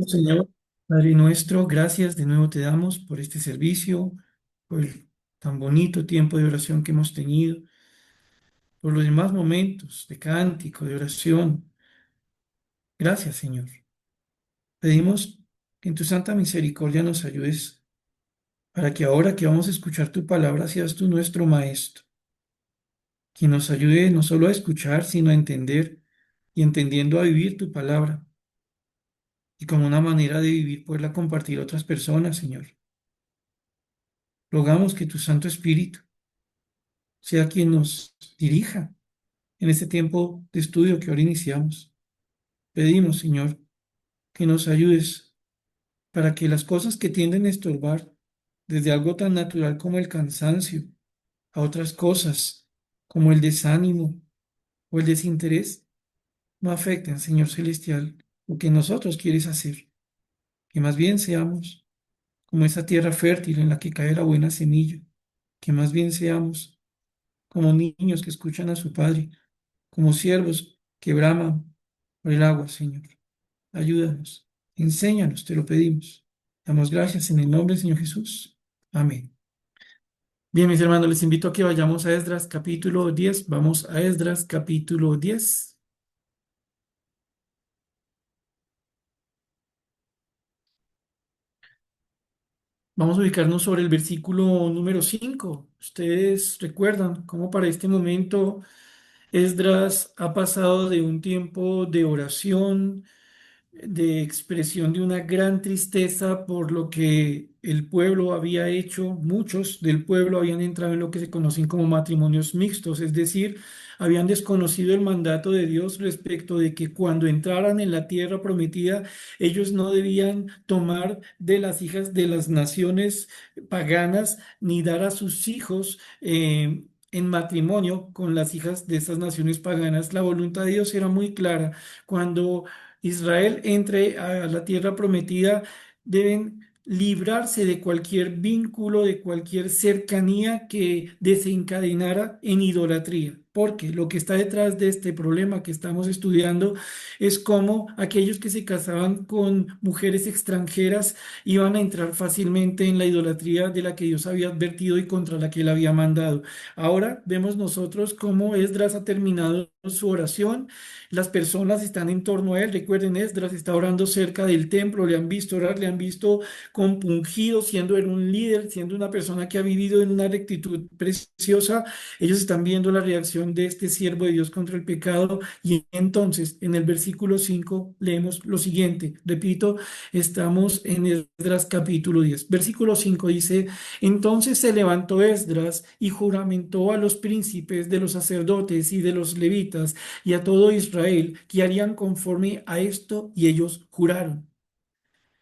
Señor, Padre nuestro, gracias de nuevo te damos por este servicio, por el tan bonito tiempo de oración que hemos tenido, por los demás momentos de cántico, de oración. Gracias, Señor. Pedimos que en tu santa misericordia nos ayudes para que ahora que vamos a escuchar tu palabra seas tú nuestro Maestro, quien nos ayude no solo a escuchar, sino a entender y entendiendo a vivir tu palabra y como una manera de vivir poderla compartir a otras personas, Señor. Rogamos que tu Santo Espíritu sea quien nos dirija en este tiempo de estudio que ahora iniciamos. Pedimos, Señor, que nos ayudes para que las cosas que tienden a estorbar, desde algo tan natural como el cansancio, a otras cosas como el desánimo o el desinterés, no afecten, Señor Celestial, lo que nosotros quieres hacer, que más bien seamos como esa tierra fértil en la que cae la buena semilla, que más bien seamos como niños que escuchan a su Padre, como siervos que braman por el agua, Señor. Ayúdanos, enséñanos, te lo pedimos. Damos gracias en el nombre del Señor Jesús. Amén. Bien, mis hermanos, les invito a que vayamos a Esdras capítulo 10. Vamos a Esdras capítulo 10. Vamos a ubicarnos sobre el versículo número 5. Ustedes recuerdan cómo para este momento Esdras ha pasado de un tiempo de oración, de expresión de una gran tristeza por lo que el pueblo había hecho. Muchos del pueblo habían entrado en lo que se conocen como matrimonios mixtos, es decir, habían desconocido el mandato de Dios respecto de que cuando entraran en la tierra prometida, ellos no debían tomar de las hijas de las naciones paganas ni dar a sus hijos en matrimonio con las hijas de esas naciones paganas. La voluntad de Dios era muy clara. Cuando Israel entre a la tierra prometida, deben librarse de cualquier vínculo, de cualquier cercanía que desencadenara en idolatría. Porque lo que está detrás de este problema que estamos estudiando es cómo aquellos que se casaban con mujeres extranjeras iban a entrar fácilmente en la idolatría de la que Dios había advertido y contra la que él había mandado. Ahora vemos nosotros cómo Esdras ha terminado su oración. Las personas están en torno a él. Recuerden, Esdras está orando cerca del templo. Le han visto orar, le han visto compungido, siendo él un líder, siendo una persona que ha vivido en una rectitud preciosa. Ellos están viendo la reacción de este siervo de Dios contra el pecado. Y entonces, en el versículo 5 leemos lo siguiente. Repito, estamos en Esdras capítulo 10. Versículo 5 dice: entonces se levantó Esdras y juramentó a los príncipes de los sacerdotes y de los levitas y a todo Israel que harían conforme a esto, y ellos juraron.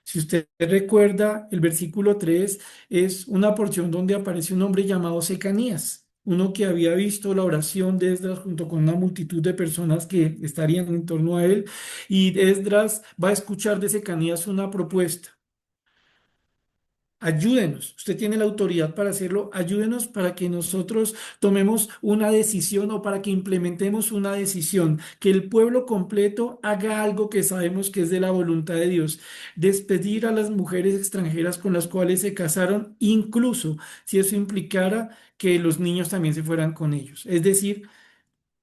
Si usted recuerda, el versículo 3 es una porción donde aparece un hombre llamado Secanías, uno que había visto la oración de Esdras junto con una multitud de personas que estarían en torno a él, y Esdras va a escuchar de Secanías una propuesta. Ayúdenos, usted tiene la autoridad para hacerlo, ayúdenos para que nosotros tomemos una decisión o para que implementemos una decisión, que el pueblo completo haga algo que sabemos que es de la voluntad de Dios, despedir a las mujeres extranjeras con las cuales se casaron, incluso si eso implicara que los niños también se fueran con ellos. Es decir,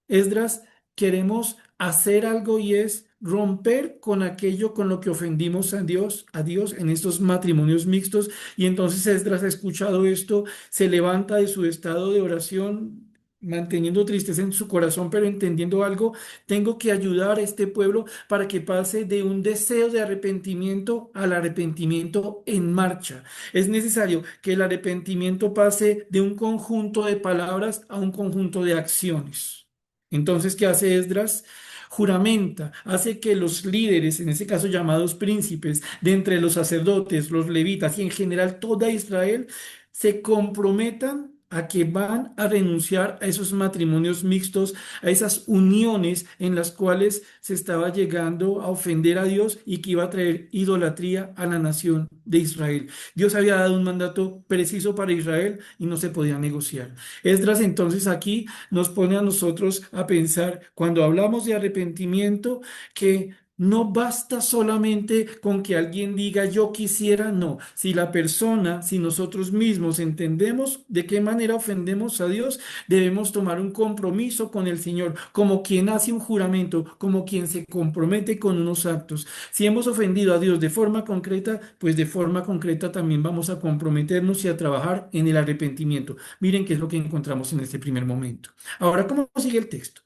Esdras, queremos hacer algo y es romper con aquello con lo que ofendimos a Dios en estos matrimonios mixtos. Y entonces Esdras ha escuchado esto, se levanta de su estado de oración, manteniendo tristeza en su corazón, pero entendiendo algo: tengo que ayudar a este pueblo para que pase de un deseo de arrepentimiento al arrepentimiento en marcha. Es necesario que el arrepentimiento pase de un conjunto de palabras a un conjunto de acciones. Entonces, ¿qué hace Esdras? Juramenta, hace que los líderes, en este caso llamados príncipes, de entre los sacerdotes, los levitas y en general toda Israel, se comprometan a que van a renunciar a esos matrimonios mixtos, a esas uniones en las cuales se estaba llegando a ofender a Dios y que iba a traer idolatría a la nación de Israel. Dios había dado un mandato preciso para Israel y no se podía negociar. Esdras entonces aquí nos pone a nosotros a pensar, cuando hablamos de arrepentimiento, que No basta solamente con que alguien diga yo quisiera, no. Si la persona, si nosotros mismos entendemos de qué manera ofendemos a Dios, debemos tomar un compromiso con el Señor, como quien hace un juramento, como quien se compromete con unos actos. Si hemos ofendido a Dios de forma concreta, pues de forma concreta también vamos a comprometernos y a trabajar en el arrepentimiento. Miren qué es lo que encontramos en este primer momento. Ahora, ¿cómo sigue el texto?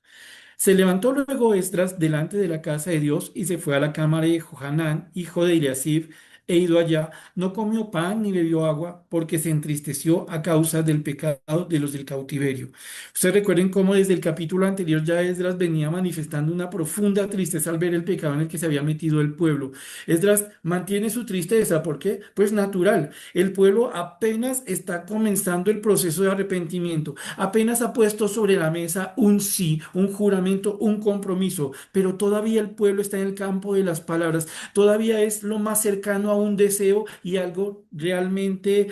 Se levantó luego Esdras delante de la casa de Dios y se fue a la cámara de Johanán, hijo de Eliasib, e ido allá, no comió pan ni bebió agua, porque se entristeció a causa del pecado de los del cautiverio. Ustedes recuerden cómo desde el capítulo anterior ya Esdras venía manifestando una profunda tristeza al ver el pecado en el que se había metido el pueblo. Esdras mantiene su tristeza, ¿por qué? Pues natural. El pueblo apenas está comenzando el proceso de arrepentimiento. Apenas ha puesto sobre la mesa un sí, un juramento, un compromiso, pero todavía el pueblo está en el campo de las palabras, todavía es lo más cercano a un deseo y algo realmente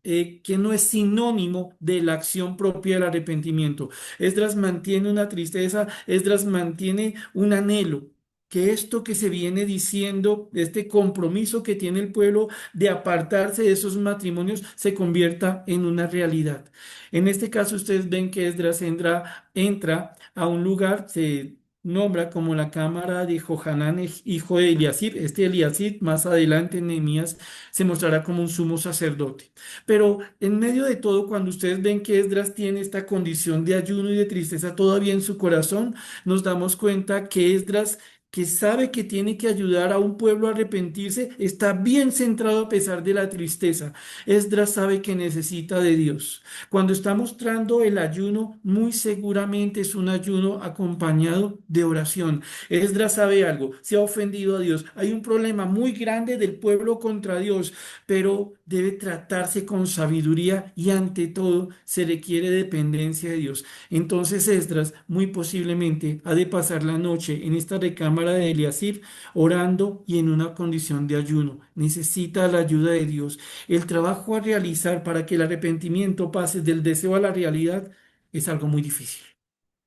que no es sinónimo de la acción propia del arrepentimiento. Esdras mantiene una tristeza, Esdras mantiene un anhelo. Que esto que se viene diciendo, este compromiso que tiene el pueblo de apartarse de esos matrimonios, se convierta en una realidad. En este caso, ustedes ven que Esdras entra a un lugar, se nombra como la cámara de Johanán, hijo de Eliasib. Este Eliasib, más adelante en Nehemías, se mostrará como un sumo sacerdote. Pero en medio de todo, cuando ustedes ven que Esdras tiene esta condición de ayuno y de tristeza todavía en su corazón, nos damos cuenta que Esdras, que sabe que tiene que ayudar a un pueblo a arrepentirse, está bien centrado a pesar de la tristeza. Esdras sabe que necesita de Dios. Cuando está mostrando el ayuno, muy seguramente es un ayuno acompañado de oración. Esdras sabe algo, se ha ofendido a Dios. Hay un problema muy grande del pueblo contra Dios, pero debe tratarse con sabiduría y ante todo se requiere dependencia de Dios. Entonces Esdras muy posiblemente ha de pasar la noche en esta recámara de Eliasib orando y en una condición de ayuno. Necesita la ayuda de Dios. El trabajo a realizar para que el arrepentimiento pase del deseo a la realidad es algo muy difícil.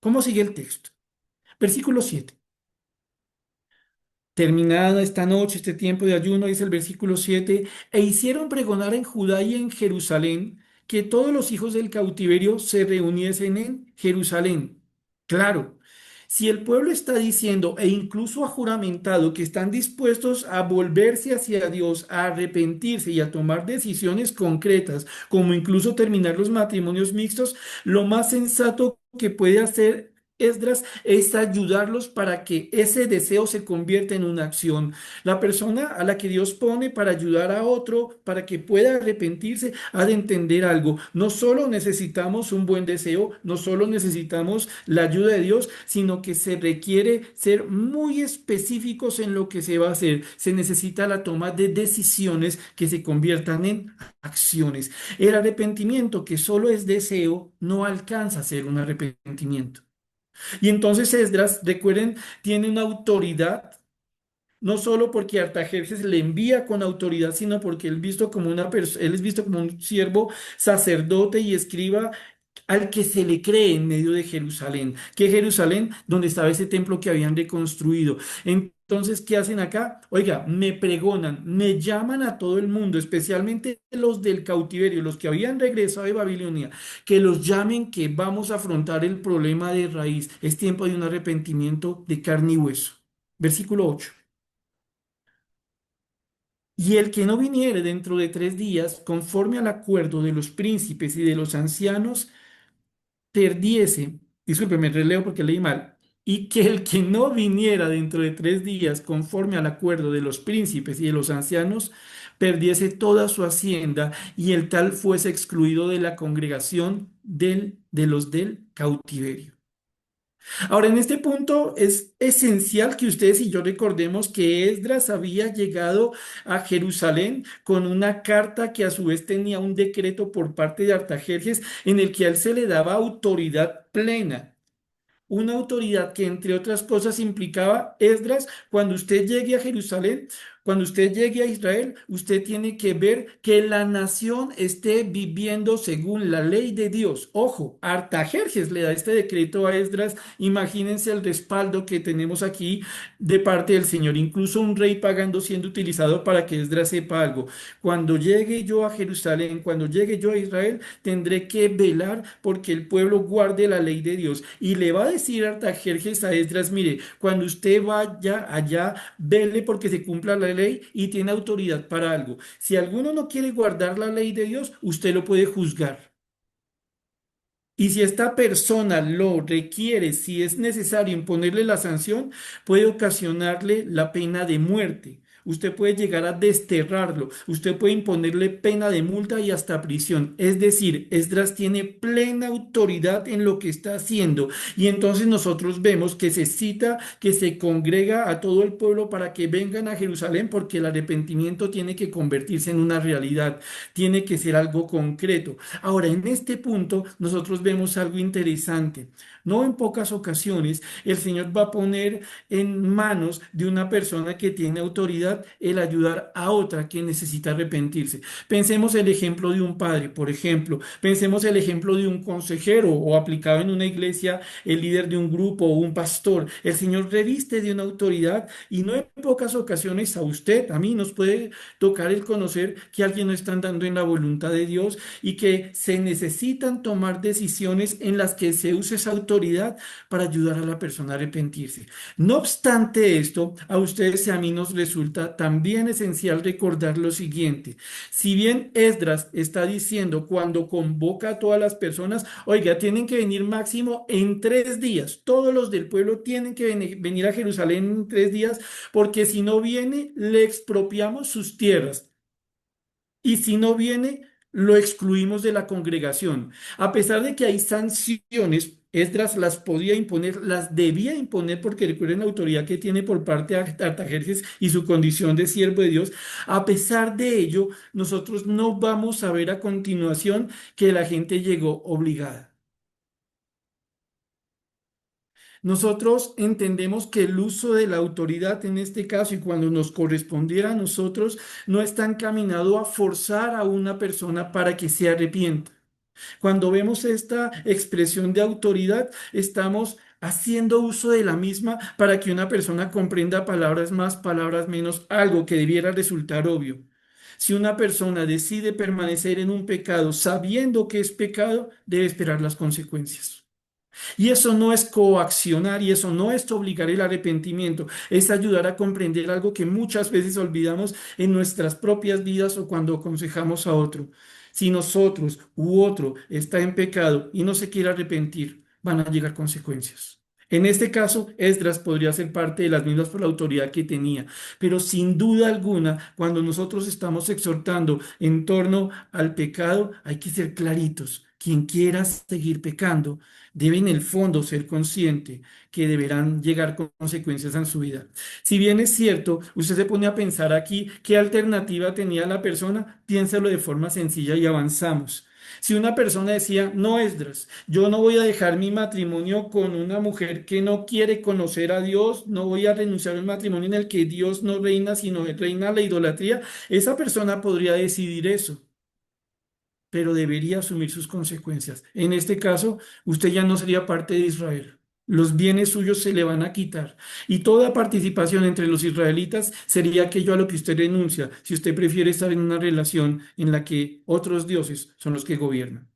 ¿Cómo sigue el texto? Versículo 7. Terminada esta noche, este tiempo de ayuno, dice el versículo 7, e hicieron pregonar en Judá y en Jerusalén que todos los hijos del cautiverio se reuniesen en Jerusalén. Claro, si el pueblo está diciendo e incluso ha juramentado que están dispuestos a volverse hacia Dios, a arrepentirse y a tomar decisiones concretas, como incluso terminar los matrimonios mixtos, lo más sensato que puede hacer Esdras es ayudarlos para que ese deseo se convierta en una acción. La persona a la que Dios pone para ayudar a otro, para que pueda arrepentirse, ha de entender algo. No solo necesitamos un buen deseo, no solo necesitamos la ayuda de Dios, sino que se requiere ser muy específicos en lo que se va a hacer. Se necesita la toma de decisiones que se conviertan en acciones. El arrepentimiento que solo es deseo no alcanza a ser un arrepentimiento. Y entonces Esdras, recuerden, tiene una autoridad, no solo porque Artajerjes le envía con autoridad, sino porque él es visto como un siervo, sacerdote y escriba al que se le cree en medio de Jerusalén. ¿Qué Jerusalén? Donde estaba ese templo que habían reconstruido. Entonces, ¿qué hacen acá? Oiga, me pregonan, me llaman a todo el mundo, especialmente los del cautiverio, los que habían regresado de Babilonia, que los llamen, que vamos a afrontar el problema de raíz. Es tiempo de un arrepentimiento de carne y hueso. Versículo 8. Y el que no viniere dentro de 3 días, conforme al acuerdo de los príncipes y de los ancianos, perdiese, disculpe, me releo porque leí mal, y que el que no viniera dentro de 3 días conforme al acuerdo de los príncipes y de los ancianos, perdiese toda su hacienda y el tal fuese excluido de la congregación de los del cautiverio. Ahora, en este punto es esencial que ustedes y yo recordemos que Esdras había llegado a Jerusalén con una carta que a su vez tenía un decreto por parte de Artajerjes en el que a él se le daba autoridad plena. Una autoridad que, entre otras cosas, implicaba, Esdras, cuando usted llegue a Jerusalén, Cuando usted llegue a Israel, usted tiene que ver que la nación esté viviendo según la ley de Dios. Ojo, Artajerjes le da este decreto a Esdras. Imagínense el respaldo que tenemos aquí de parte del Señor. Incluso un rey pagando siendo utilizado para que Esdras sepa algo. Cuando llegue yo a Jerusalén, cuando llegue yo a Israel, tendré que velar porque el pueblo guarde la ley de Dios. Y le va a decir Artajerjes a Esdras, mire, cuando usted vaya allá, vele porque se cumpla la ley y tiene autoridad para algo. Si alguno no quiere guardar la ley de Dios, usted lo puede juzgar. Y si esta persona lo requiere, si es necesario imponerle la sanción, puede ocasionarle la pena de muerte. Usted puede llegar a desterrarlo, usted puede imponerle pena de multa y hasta prisión. Es decir, Esdras tiene plena autoridad en lo que está haciendo. Y entonces nosotros vemos que se cita, que se congrega a todo el pueblo para que vengan a Jerusalén porque el arrepentimiento tiene que convertirse en una realidad, tiene que ser algo concreto. Ahora, en este punto, nosotros vemos algo interesante. No en pocas ocasiones, el Señor va a poner en manos de una persona que tiene autoridad el ayudar a otra que necesita arrepentirse. Pensemos el ejemplo de un padre, por ejemplo. Pensemos el ejemplo de un consejero o aplicado en una iglesia, el líder de un grupo o un pastor. El Señor reviste de una autoridad y no en pocas ocasiones a usted, a mí nos puede tocar el conocer que alguien no está andando en la voluntad de Dios y que se necesitan tomar decisiones en las que se use esa autoridad para ayudar a la persona a arrepentirse. No obstante esto, a ustedes y a mí nos resulta también esencial recordar lo siguiente. Si bien Esdras está diciendo cuando convoca a todas las personas, oiga, tienen que venir máximo en 3 días. Todos los del pueblo tienen que venir a Jerusalén en 3 días, porque si no viene, le expropiamos sus tierras. Y si no viene, lo excluimos de la congregación. A pesar de que hay sanciones, Esdras las podía imponer, las debía imponer porque recuerden la autoridad que tiene por parte de Artajerjes y su condición de siervo de Dios. A pesar de ello, nosotros no vamos a ver a continuación que la gente llegó obligada. Nosotros entendemos que el uso de la autoridad en este caso y cuando nos correspondiera a nosotros no está encaminado a forzar a una persona para que se arrepienta. Cuando vemos esta expresión de autoridad, estamos haciendo uso de la misma para que una persona comprenda palabras más, palabras menos, algo que debiera resultar obvio. Si una persona decide permanecer en un pecado sabiendo que es pecado, debe esperar las consecuencias. Y eso no es coaccionar y eso no es obligar el arrepentimiento, es ayudar a comprender algo que muchas veces olvidamos en nuestras propias vidas o cuando aconsejamos a otro. Si nosotros u otro está en pecado y no se quiere arrepentir, van a llegar consecuencias. En este caso, Esdras podría ser parte de las mismas por la autoridad que tenía, pero sin duda alguna, cuando nosotros estamos exhortando en torno al pecado, hay que ser claritos. Quien quiera seguir pecando debe en el fondo ser consciente que deberán llegar consecuencias en su vida. Si bien es cierto, usted se pone a pensar aquí qué alternativa tenía la persona, piénselo de forma sencilla y avanzamos. Si una persona decía, no, Esdras, yo no voy a dejar mi matrimonio con una mujer que no quiere conocer a Dios, no voy a renunciar a un matrimonio en el que Dios no reina, sino reina la idolatría, esa persona podría decidir eso, pero debería asumir sus consecuencias. En este caso, usted ya no sería parte de Israel. Los bienes suyos se le van a quitar. Y toda participación entre los israelitas sería aquello a lo que usted renuncia, si usted prefiere estar en una relación en la que otros dioses son los que gobiernan.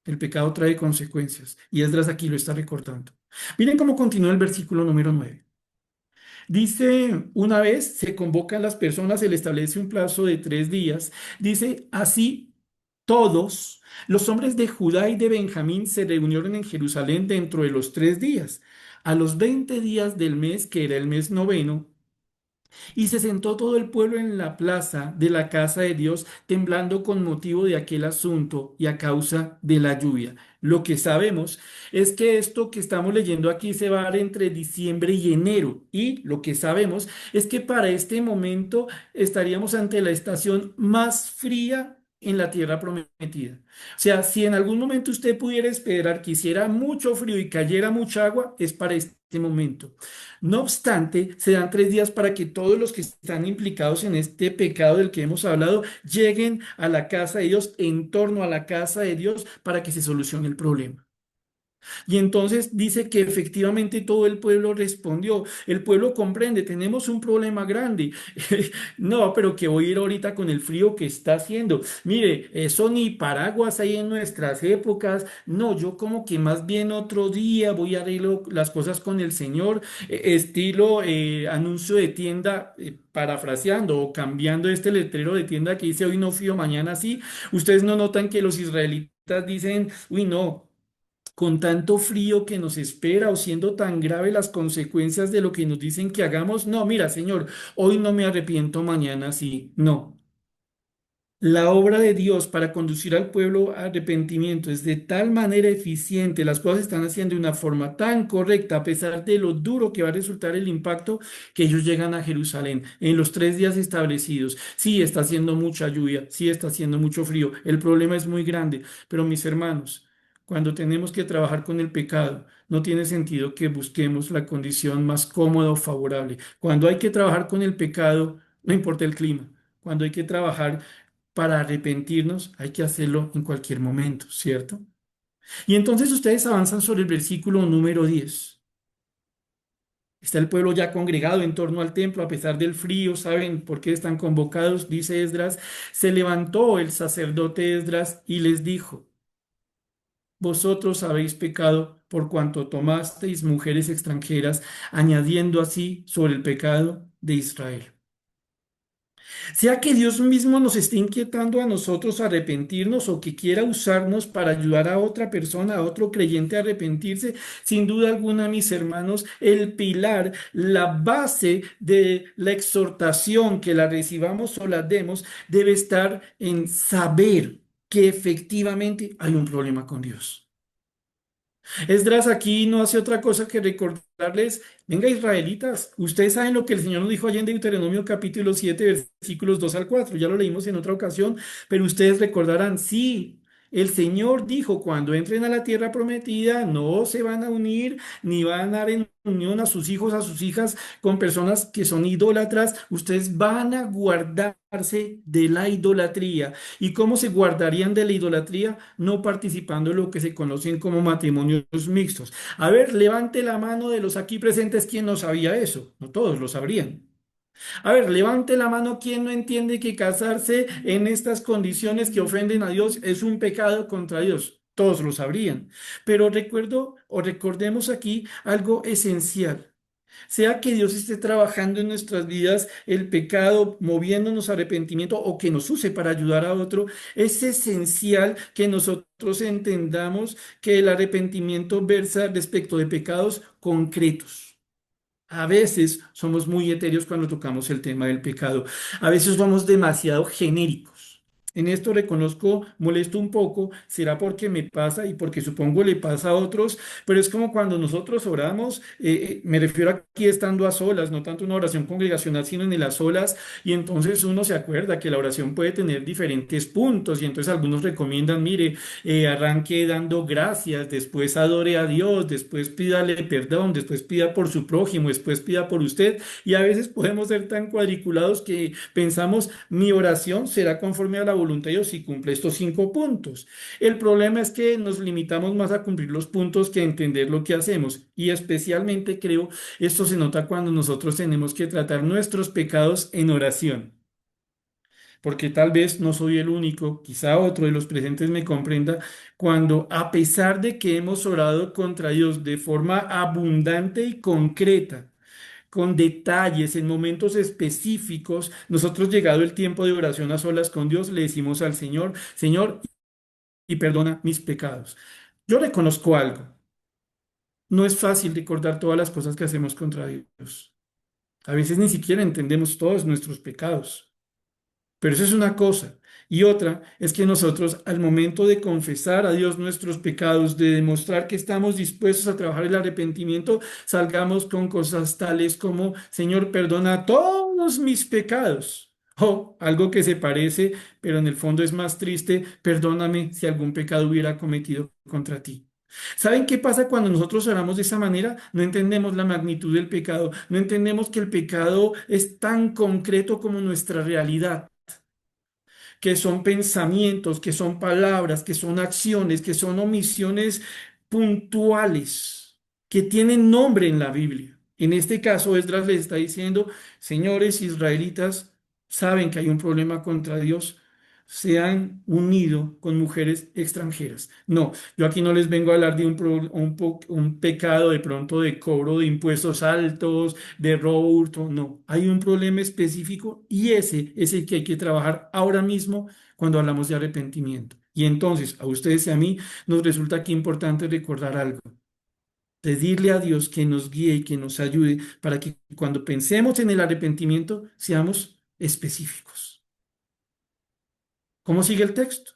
El pecado trae consecuencias. Y Esdras aquí lo está recordando. Miren cómo continúa el versículo número 9. Dice, una vez se convocan las personas, se le establece un plazo de 3 días. Dice, así todos los hombres de Judá y de Benjamín se reunieron en Jerusalén dentro de los 3 días. A los 20 días del mes, que era el mes noveno, y se sentó todo el pueblo en la plaza de la casa de Dios, temblando con motivo de aquel asunto y a causa de la lluvia. Lo que sabemos es que esto que estamos leyendo aquí se va a dar entre diciembre y enero. Y lo que sabemos es que para este momento estaríamos ante la estación más fría en la tierra prometida. O sea, si en algún momento usted pudiera esperar que hiciera mucho frío y cayera mucha agua, es para este momento. No obstante, se dan 3 días para que todos los que están implicados en este pecado del que hemos hablado lleguen a la casa de Dios, en torno a la casa de Dios, para que se solucione el problema. Y entonces dice que efectivamente todo el pueblo respondió. El pueblo comprende, tenemos un problema grande. No, pero que voy a ir ahorita con el frío que está haciendo. Mire, eso ni paraguas hay en nuestras épocas. No, yo como que más bien otro día voy a arreglar las cosas con el Señor, estilo anuncio de tienda. Parafraseando o cambiando este letrero de tienda que dice hoy no fío, mañana sí, ustedes no notan que los israelitas dicen, uy, no, con tanto frío que nos espera o siendo tan grave las consecuencias de lo que nos dicen que hagamos. No, mira, Señor, hoy no me arrepiento, mañana sí. No. La obra de Dios para conducir al pueblo a arrepentimiento es de tal manera eficiente, las cosas se están haciendo de una forma tan correcta, a pesar de lo duro que va a resultar el impacto, que ellos llegan a Jerusalén en los 3 días establecidos. Sí, está haciendo mucha lluvia, sí está haciendo mucho frío, el problema es muy grande, pero mis hermanos, cuando tenemos que trabajar con el pecado, no tiene sentido que busquemos la condición más cómoda o favorable. Cuando hay que trabajar con el pecado, no importa el clima. Cuando hay que trabajar para arrepentirnos, hay que hacerlo en cualquier momento, ¿cierto? Y entonces ustedes avanzan sobre el versículo número 10. Está el pueblo ya congregado en torno al templo a pesar del frío, ¿saben por qué están convocados? Dice Esdras, se levantó el sacerdote Esdras y les dijo, vosotros habéis pecado por cuanto tomasteis mujeres extranjeras, añadiendo así sobre el pecado de Israel. Sea que Dios mismo nos esté inquietando a nosotros a arrepentirnos o que quiera usarnos para ayudar a otra persona, a otro creyente a arrepentirse, sin duda alguna, mis hermanos, el pilar, la base de la exhortación, que la recibamos o la demos, debe estar en saber que efectivamente hay un problema con Dios. Esdras aquí no hace otra cosa que recordarles, venga israelitas, ustedes saben lo que el Señor nos dijo allá en Deuteronomio capítulo 7 versículos 2 al 4, ya lo leímos en otra ocasión, pero ustedes recordarán, sí, el Señor dijo, cuando entren a la tierra prometida, no se van a unir ni van a dar en unión a sus hijos, a sus hijas con personas que son idólatras, ustedes van a guardarse de la idolatría. ¿Y cómo se guardarían de la idolatría? No participando en lo que se conocen como matrimonios mixtos. A ver, levante la mano de los aquí presentes quien no sabía eso. No todos lo sabrían. A ver, levante la mano quien no entiende que casarse en estas condiciones que ofenden a Dios es un pecado contra Dios. Todos lo sabrían. Pero recuerdo o recordemos aquí algo esencial. Sea que Dios esté trabajando en nuestras vidas el pecado, moviéndonos a arrepentimiento o que nos use para ayudar a otro, es esencial que nosotros entendamos que el arrepentimiento versa respecto de pecados concretos. A veces somos muy etéreos cuando tocamos el tema del pecado. A veces somos demasiado genéricos. En esto reconozco, molesto un poco, será porque me pasa y porque supongo le pasa a otros, pero es como cuando nosotros oramos, me refiero aquí estando a solas, no tanto una oración congregacional, sino en el a solas, y entonces uno se acuerda que la oración puede tener diferentes puntos, y entonces algunos recomiendan, mire, arranque dando gracias, después adore a Dios, después pídale perdón, después pida por su prójimo, después pida por usted. Y a veces podemos ser tan cuadriculados que pensamos, mi oración será conforme a la voluntad de Dios si cumple estos 5 puntos. El problema es que nos limitamos más a cumplir los puntos que a entender lo que hacemos. Y especialmente creo, esto se nota cuando nosotros tenemos que tratar nuestros pecados en oración, porque tal vez no soy el único, quizá otro de los presentes me comprenda, cuando a pesar de que hemos orado contra Dios de forma abundante y concreta, con detalles, en momentos específicos, nosotros llegado el tiempo de oración a solas con Dios, le decimos al Señor, Señor, y perdona mis pecados. Yo reconozco algo, no es fácil recordar todas las cosas que hacemos contra Dios. A veces ni siquiera entendemos todos nuestros pecados. Pero eso es una cosa. Y otra es que nosotros al momento de confesar a Dios nuestros pecados, de demostrar que estamos dispuestos a trabajar el arrepentimiento, salgamos con cosas tales como, Señor, perdona todos mis pecados. O algo que se parece, pero en el fondo es más triste, perdóname si algún pecado hubiera cometido contra ti. ¿Saben qué pasa cuando nosotros oramos de esa manera? No entendemos la magnitud del pecado, no entendemos que el pecado es tan concreto como nuestra realidad, que son pensamientos, que son palabras, que son acciones, que son omisiones puntuales, que tienen nombre en la Biblia. En este caso, Esdras les está diciendo, señores israelitas, saben que hay un problema contra Dios, se han unido con mujeres extranjeras. No, yo aquí no les vengo a hablar de un pecado de pronto de cobro de impuestos altos, de robo, hurto, no. Hay un problema específico y ese es el que hay que trabajar ahora mismo cuando hablamos de arrepentimiento. Y entonces, a ustedes y a mí nos resulta aquí importante recordar algo. Pedirle a Dios que nos guíe y que nos ayude para que cuando pensemos en el arrepentimiento seamos específicos. ¿Cómo sigue el texto?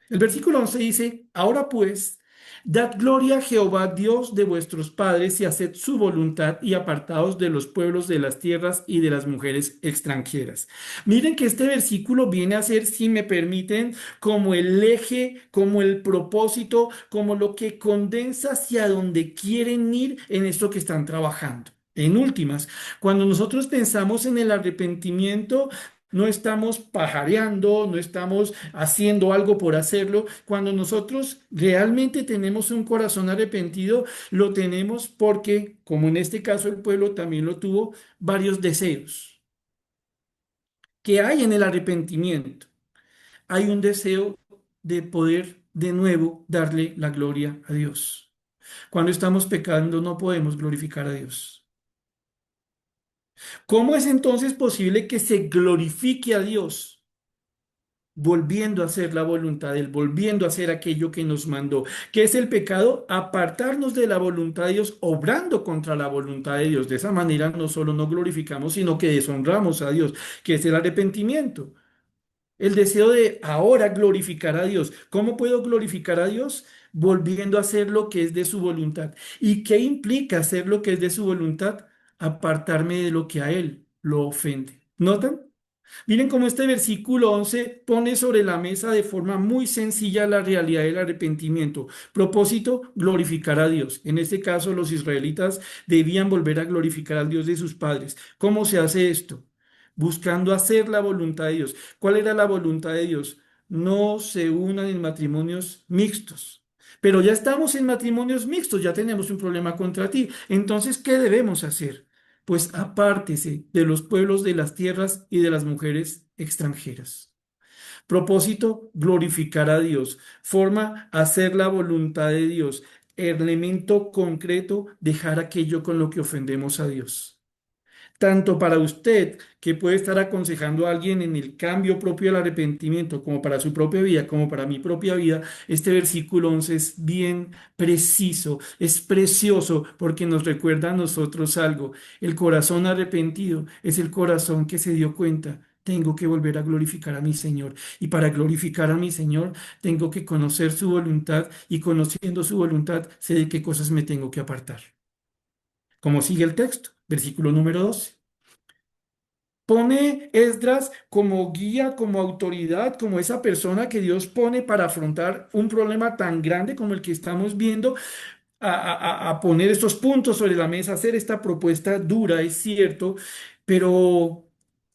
El versículo 11 dice, ahora pues, dad gloria a Jehová, Dios de vuestros padres, y haced su voluntad y apartaos de los pueblos de las tierras y de las mujeres extranjeras. Miren que este versículo viene a ser, si me permiten, como el eje, como el propósito, como lo que condensa hacia donde quieren ir en esto que están trabajando. En últimas, cuando nosotros pensamos en el arrepentimiento, no estamos pajareando, no estamos haciendo algo por hacerlo. Cuando nosotros realmente tenemos un corazón arrepentido, lo tenemos porque, como en este caso el pueblo también lo tuvo, varios deseos. ¿Qué hay en el arrepentimiento? Hay un deseo de poder de nuevo darle la gloria a Dios. Cuando estamos pecando no podemos glorificar a Dios. ¿Cómo es entonces posible que se glorifique a Dios? Volviendo a hacer la voluntad de Él, volviendo a hacer aquello que nos mandó. ¿Qué es el pecado? Apartarnos de la voluntad de Dios, obrando contra la voluntad de Dios. De esa manera no solo no glorificamos, sino que deshonramos a Dios, que es el arrepentimiento. El deseo de ahora glorificar a Dios. ¿Cómo puedo glorificar a Dios? Volviendo a hacer lo que es de su voluntad. ¿Y qué implica hacer lo que es de su voluntad? Apartarme de lo que a Él lo ofende. ¿Notan? Miren cómo este versículo 11 pone sobre la mesa de forma muy sencilla la realidad del arrepentimiento. Propósito, glorificar a Dios. En este caso, los israelitas debían volver a glorificar al Dios de sus padres. ¿Cómo se hace esto? Buscando hacer la voluntad de Dios. ¿Cuál era la voluntad de Dios? No se unan en matrimonios mixtos. Pero ya estamos en matrimonios mixtos, ya tenemos un problema contra ti. Entonces, ¿qué debemos hacer? Pues apártese de los pueblos de las tierras y de las mujeres extranjeras. Propósito, glorificar a Dios. Forma, hacer la voluntad de Dios. Elemento concreto, dejar aquello con lo que ofendemos a Dios. Tanto para usted, que puede estar aconsejando a alguien en el cambio propio del arrepentimiento, como para su propia vida, como para mi propia vida, este versículo 11 es bien preciso, es precioso, porque nos recuerda a nosotros algo. El corazón arrepentido es el corazón que se dio cuenta. Tengo que volver a glorificar a mi Señor. Y para glorificar a mi Señor, tengo que conocer su voluntad y conociendo su voluntad, sé de qué cosas me tengo que apartar. Como sigue el texto, versículo número 12. Pone Esdras como guía, como autoridad, como esa persona que Dios pone para afrontar un problema tan grande como el que estamos viendo, a poner estos puntos sobre la mesa, hacer esta propuesta dura, es cierto, pero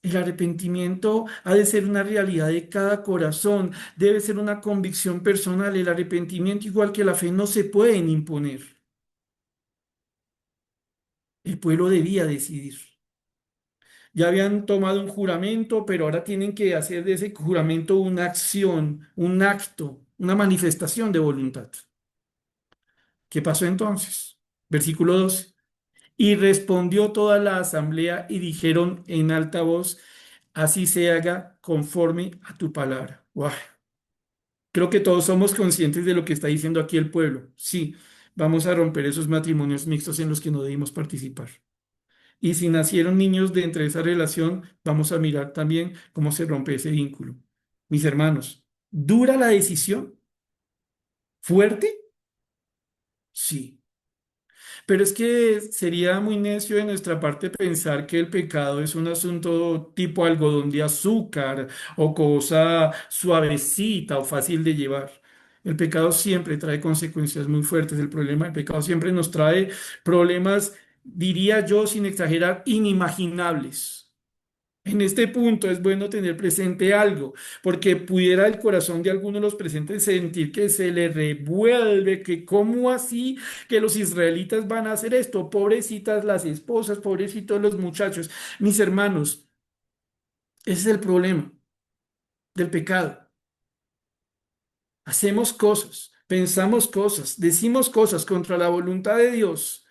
el arrepentimiento ha de ser una realidad de cada corazón, debe ser una convicción personal. El arrepentimiento, igual que la fe, no se pueden imponer. El pueblo debía decidir. Ya habían tomado un juramento, pero ahora tienen que hacer de ese juramento una acción, un acto, una manifestación de voluntad. ¿Qué pasó entonces? Versículo 2. Y respondió toda la asamblea y dijeron en alta voz, así se haga conforme a tu palabra. ¡Guau! Creo que todos somos conscientes de lo que está diciendo aquí el pueblo. Sí, vamos a romper esos matrimonios mixtos en los que no debimos participar. Y si nacieron niños de entre esa relación, vamos a mirar también cómo se rompe ese vínculo. Mis hermanos, ¿dura la decisión? ¿Fuerte? Sí. Pero es que sería muy necio de nuestra parte pensar que el pecado es un asunto tipo algodón de azúcar o cosa suavecita o fácil de llevar. El pecado siempre trae consecuencias muy fuertes. El problema del pecado siempre nos trae problemas, diría yo, sin exagerar, inimaginables. En este punto es bueno tener presente algo, porque pudiera el corazón de alguno de los presentes sentir que se le revuelve, que cómo así que los israelitas van a hacer esto, pobrecitas las esposas, pobrecitos los muchachos. Mis hermanos, ese es el problema del pecado. Hacemos cosas, pensamos cosas, decimos cosas contra la voluntad de Dios.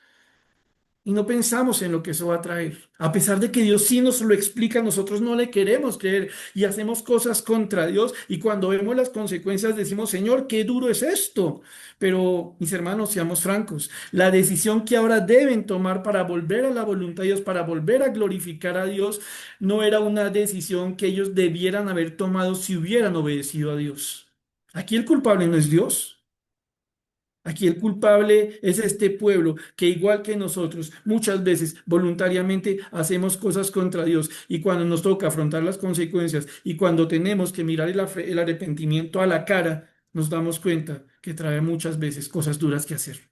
Y no pensamos en lo que eso va a traer. A pesar de que Dios sí nos lo explica, nosotros no le queremos creer y hacemos cosas contra Dios. Y cuando vemos las consecuencias decimos, Señor, qué duro es esto. Pero, mis hermanos, seamos francos, la decisión que ahora deben tomar para volver a la voluntad de Dios, para volver a glorificar a Dios, no era una decisión que ellos debieran haber tomado si hubieran obedecido a Dios. Aquí el culpable no es Dios. Aquí el culpable es este pueblo que igual que nosotros muchas veces voluntariamente hacemos cosas contra Dios y cuando nos toca afrontar las consecuencias y cuando tenemos que mirar el arrepentimiento a la cara, nos damos cuenta que trae muchas veces cosas duras que hacer.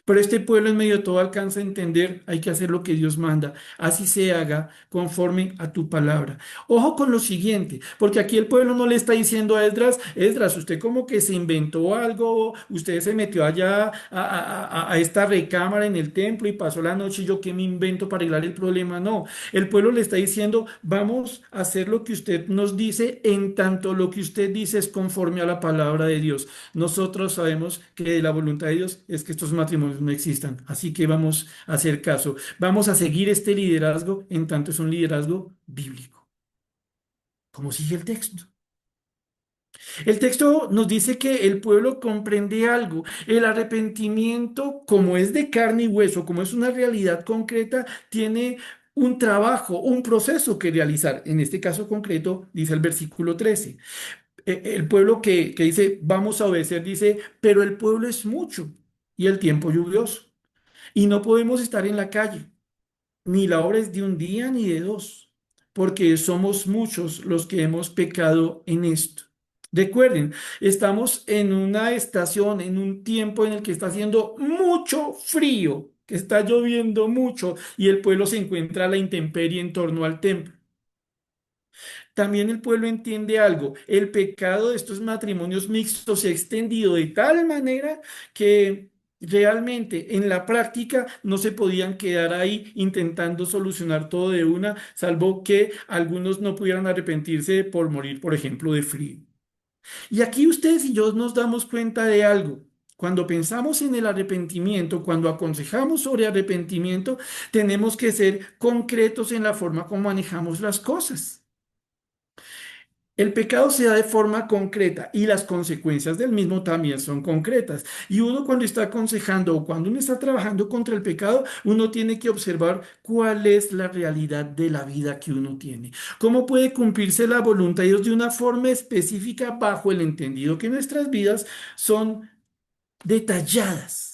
Pero este pueblo en medio de todo alcanza a entender, hay que hacer lo que Dios manda, así se haga conforme a tu palabra. Ojo con lo siguiente, porque aquí el pueblo no le está diciendo a Esdras, Esdras, usted como que se inventó algo, usted se metió allá a esta recámara en el templo y pasó la noche, y yo qué me invento para arreglar el problema. No, el pueblo le está diciendo, vamos a hacer lo que usted nos dice en tanto lo que usted dice es conforme a la palabra de Dios. Nosotros sabemos que la voluntad de Dios es que estos matrimonios no existan, así que vamos a hacer caso. Vamos a seguir este liderazgo en tanto es un liderazgo bíblico. ¿Cómo sigue el texto? El texto nos dice que el pueblo comprende algo. El arrepentimiento, como es de carne y hueso, como es una realidad concreta, tiene un trabajo, un proceso que realizar. En este caso concreto, dice el versículo 13. El pueblo que dice, vamos a obedecer, dice, pero el pueblo es mucho y el tiempo lluvioso. Y no podemos estar en la calle, ni la obra es de un día ni de dos, porque somos muchos los que hemos pecado en esto. Recuerden, estamos en una estación, en un tiempo en el que está haciendo mucho frío, que está lloviendo mucho y el pueblo se encuentra a la intemperie en torno al templo. También el pueblo entiende algo, el pecado de estos matrimonios mixtos se ha extendido de tal manera que realmente en la práctica no se podían quedar ahí intentando solucionar todo de una, salvo que algunos no pudieran arrepentirse por morir, por ejemplo, de frío. Y aquí ustedes y yo nos damos cuenta de algo. Cuando pensamos en el arrepentimiento, cuando aconsejamos sobre arrepentimiento, tenemos que ser concretos en la forma como manejamos las cosas. El pecado se da de forma concreta y las consecuencias del mismo también son concretas. Y uno cuando está aconsejando o cuando uno está trabajando contra el pecado, uno tiene que observar cuál es la realidad de la vida que uno tiene. ¿Cómo puede cumplirse la voluntad de Dios de una forma específica bajo el entendido que nuestras vidas son detalladas?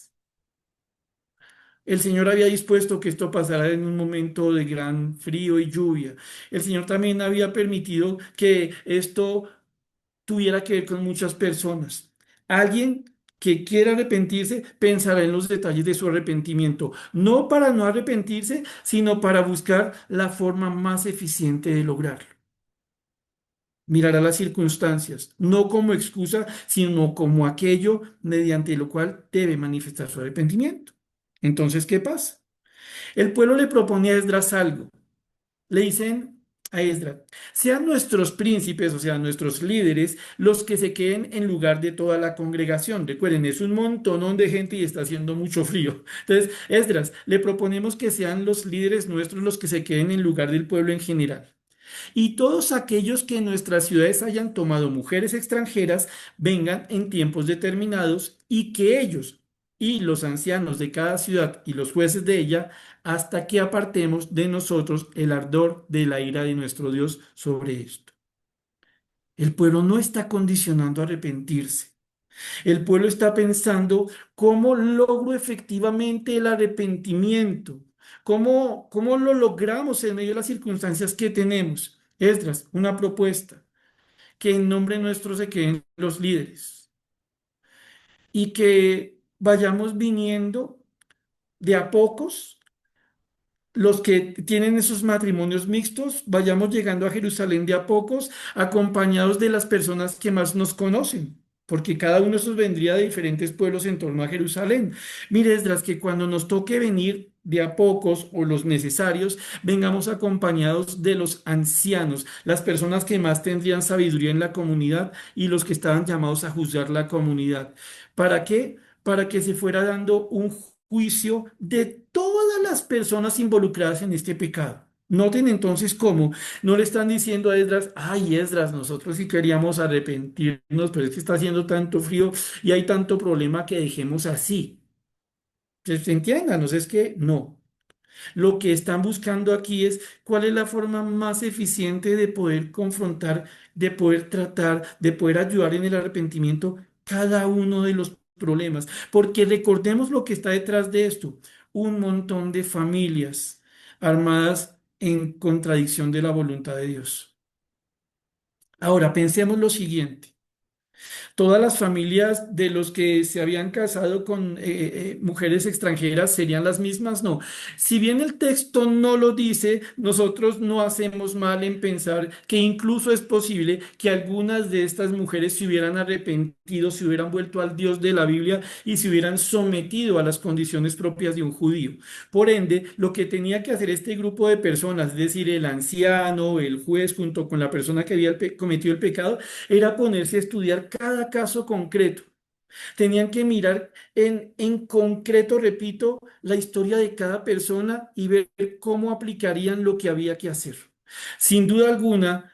El Señor había dispuesto que esto pasara en un momento de gran frío y lluvia. El Señor también había permitido que esto tuviera que ver con muchas personas. Alguien que quiera arrepentirse pensará en los detalles de su arrepentimiento, no para no arrepentirse, sino para buscar la forma más eficiente de lograrlo. Mirará las circunstancias, no como excusa, sino como aquello mediante lo cual debe manifestar su arrepentimiento. Entonces, ¿qué pasa? El pueblo le propone a Esdras algo. Le dicen a Esdras, sean nuestros príncipes, o sea, nuestros líderes, los que se queden en lugar de toda la congregación. Recuerden, es un montonón de gente y está haciendo mucho frío. Entonces, Esdras, le proponemos que sean los líderes nuestros los que se queden en lugar del pueblo en general. Y todos aquellos que en nuestras ciudades hayan tomado mujeres extranjeras vengan en tiempos determinados y que ellos y los ancianos de cada ciudad y los jueces de ella, hasta que apartemos de nosotros el ardor de la ira de nuestro Dios sobre esto. El pueblo no está condicionando a arrepentirse. El pueblo está pensando cómo logro efectivamente el arrepentimiento, cómo lo logramos en medio de las circunstancias que tenemos. Esdras, una propuesta, que en nombre nuestro se queden los líderes y que vayamos viniendo de a pocos los que tienen esos matrimonios mixtos, vayamos llegando a Jerusalén de a pocos, acompañados de las personas que más nos conocen, porque cada uno de esos vendría de diferentes pueblos en torno a Jerusalén. Mire, Esdras, que cuando nos toque venir de a pocos o los necesarios, vengamos acompañados de los ancianos, las personas que más tendrían sabiduría en la comunidad y los que estaban llamados a juzgar la comunidad. ¿Para qué? Para que se fuera dando un juicio de todas las personas involucradas en este pecado. Noten entonces cómo no le están diciendo a Esdras, ay Esdras, nosotros sí queríamos arrepentirnos, pero es que está haciendo tanto frío y hay tanto problema que dejemos así. Entiéndanos, es que no. Lo que están buscando aquí es cuál es la forma más eficiente de poder confrontar, de poder tratar, de poder ayudar en el arrepentimiento cada uno de los problemas. Porque recordemos lo que está detrás de esto, un montón de familias armadas en contradicción de la voluntad de Dios. Ahora, pensemos lo siguiente. Todas las familias de los que se habían casado con mujeres extranjeras serían las mismas, no. Si bien el texto no lo dice, nosotros no hacemos mal en pensar que incluso es posible que algunas de estas mujeres se hubieran arrepentido, se hubieran vuelto al Dios de la Biblia y se hubieran sometido a las condiciones propias de un judío. Por ende, lo que tenía que hacer este grupo de personas, es decir, el anciano, el juez, junto con la persona que había cometido el pecado, era ponerse a estudiar cada caso concreto. Tenían que mirar en concreto, repito, la historia de cada persona y ver cómo aplicarían lo que había que hacer. Sin duda alguna,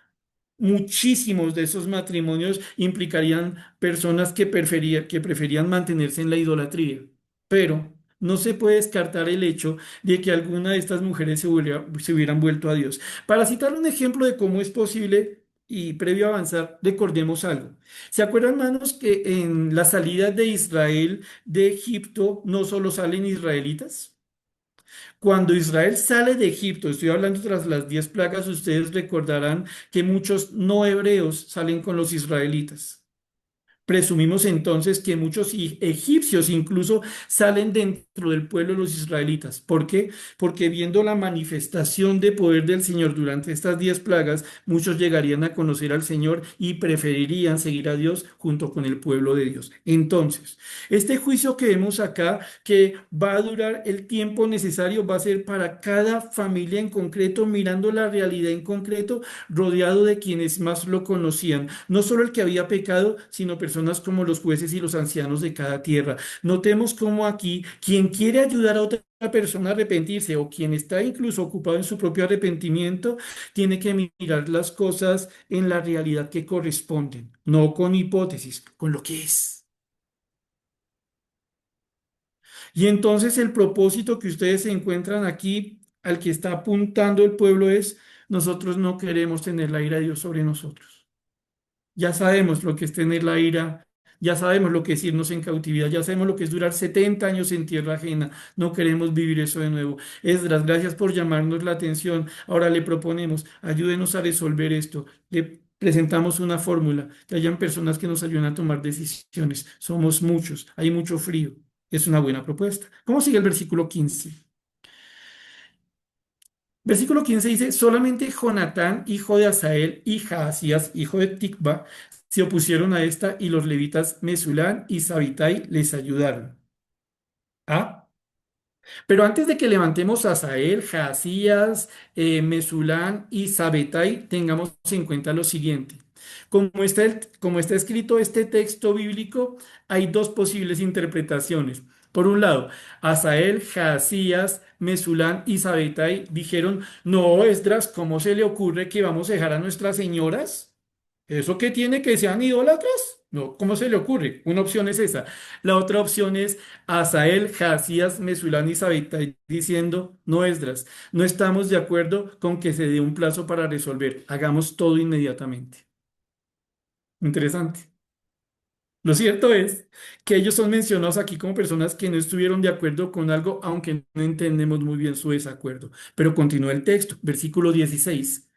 muchísimos de esos matrimonios implicarían personas que preferían mantenerse en la idolatría, pero no se puede descartar el hecho de que alguna de estas mujeres se hubieran vuelto a Dios. Para citar un ejemplo de cómo es posible y previo a avanzar, recordemos algo. ¿Se acuerdan, hermanos, que en la salida de Israel de Egipto no solo salen israelitas? Cuando Israel sale de Egipto, estoy hablando tras las 10 plagas, ustedes recordarán que muchos no hebreos salen con los israelitas. Presumimos entonces que muchos egipcios incluso salen dentro del pueblo de los israelitas. ¿Por qué? Porque viendo la manifestación de poder del Señor durante estas 10 plagas, muchos llegarían a conocer al Señor y preferirían seguir a Dios junto con el pueblo de Dios. Entonces, este juicio que vemos acá, que va a durar el tiempo necesario, va a ser para cada familia en concreto, mirando la realidad en concreto, rodeado de quienes más lo conocían. No solo el que había pecado, sino personas como los jueces y los ancianos de cada tierra. Notemos cómo aquí quien quiere ayudar a otra persona a arrepentirse o quien está incluso ocupado en su propio arrepentimiento, tiene que mirar las cosas en la realidad que corresponden, no con hipótesis, con lo que es. Y entonces el propósito que ustedes se encuentran aquí, al que está apuntando el pueblo, es: nosotros no queremos tener la ira de Dios sobre nosotros. Ya sabemos lo que es tener la ira, ya sabemos lo que es irnos en cautividad, ya sabemos lo que es durar 70 años en tierra ajena. No queremos vivir eso de nuevo. Esdras, gracias por llamarnos la atención. Ahora le proponemos, ayúdenos a resolver esto. Le presentamos una fórmula, que hayan personas que nos ayuden a tomar decisiones. Somos muchos, hay mucho frío. Es una buena propuesta. ¿Cómo sigue el versículo 15? Versículo 15 dice: solamente Jonatán, hijo de Asael, y Jaasías, hijo de Tikva, se opusieron a esta, y los levitas Mesulán y Sabitai les ayudaron. ¿Ah? Pero antes de que levantemos a Asael, Jaasías, Mesulán y Sabetai, tengamos en cuenta lo siguiente. Como está escrito este texto bíblico, hay dos posibles interpretaciones. Por un lado, Asael, Jaasías, Mesulán y Sabetai dijeron: no, Esdras, ¿cómo se le ocurre que vamos a dejar a nuestras señoras? ¿Eso qué tiene, que sean idólatras? No, ¿cómo se le ocurre? Una opción es esa. La otra opción es Asael, Jasías, Mesulán y Sabetai diciendo: no, Esdras, no estamos de acuerdo con que se dé un plazo para resolver. Hagamos todo inmediatamente. Interesante. Lo cierto es que ellos son mencionados aquí como personas que no estuvieron de acuerdo con algo, aunque no entendemos muy bien su desacuerdo. Pero continúa el texto, versículo 16.